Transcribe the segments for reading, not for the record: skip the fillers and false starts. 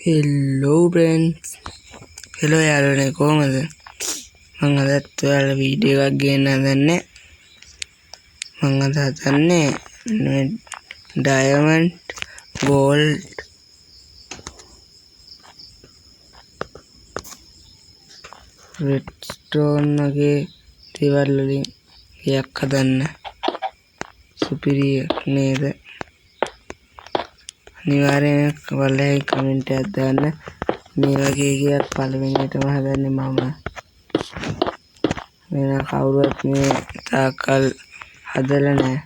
Hello friends. Hello යාළුවනේ කොහමද? මම අදත් ඔයාලා වීඩියෝ එකක් ගේන්න හදන්නේ. මම අද හදන්නේ diamond gold redstone වගේ දේවල් වලින් ගයක් හදන්න. සුපිරිය නේද? අනිවාර්යෙන් බලලා කමෙන්ට් එකක් දාන්න. මේ වගේ ගයක් පළවෙනියටම හදන්නේ මම. වෙන කවුරුත් මේ තාකල් හදලා නැහැ.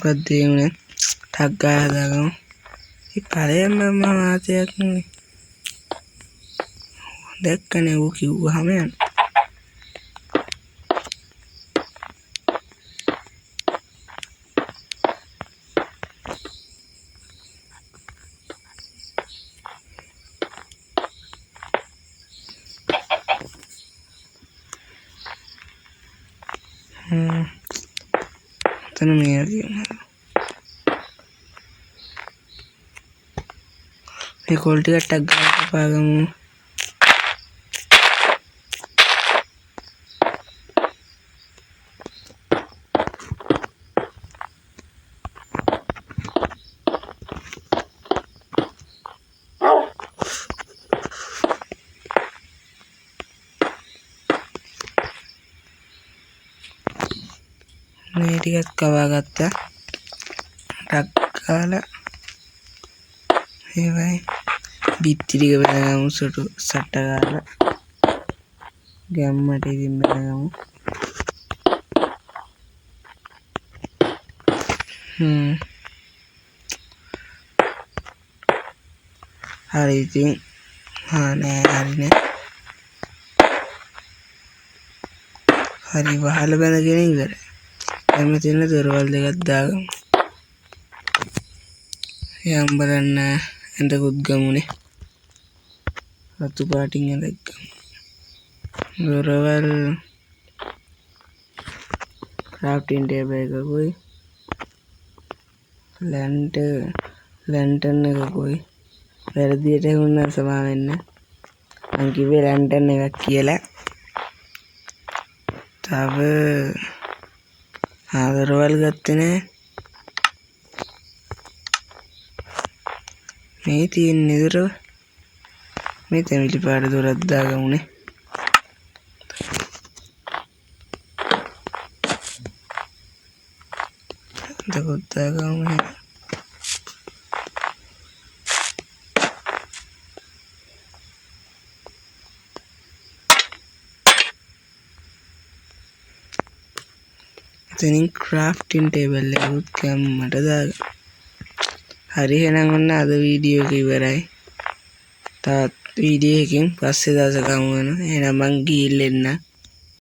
Padimnya taga dalam ipare mama mati aku dekkan eu kiu hamen tanam ya මේ කෝල් ටික ටක් ගාලා කපාගමු. මේ ටිකත් කවා ගත්තා. ටක් ගාලා ඒවයි බිත්ති ටික බැලගමු සට්ට ගාලා ගැම්මට ඉතින් බැලගමු. හරි ඉතින් නෑ හරිනේ. හරි වහල බැලගෙන ඉවරයි. දැන් මෙතන දොරවල් දෙකක් දාගමු. යම් බලන්න ඇඳකුත් ගමුනේ. රතු පාටින් ඇඳක් ගමු. දොරවල් crafting table එකකුයි lantern එකකුයි වැරදියට වුණා සමා වෙන්න. මං කිව්වේ lantern එකක් කියලා. තව දොරවල් ගත්තේ නෑ. මේ තියෙන්නේ දොර මේ තැමිලි පාට දොරක් දාගමුනේ. එතකොට දාගමු. එතනින් crafting table එකකුත් කැම්මට දාගමු. හරි එහෙනම් ඔන්න අද වීඩියෝ එක ඉවරයි. තවත් වීඩියෝ එකකින් පස්සේ දවසක හමු වෙනවා. එහෙනම් මං ගිහින් එන්න.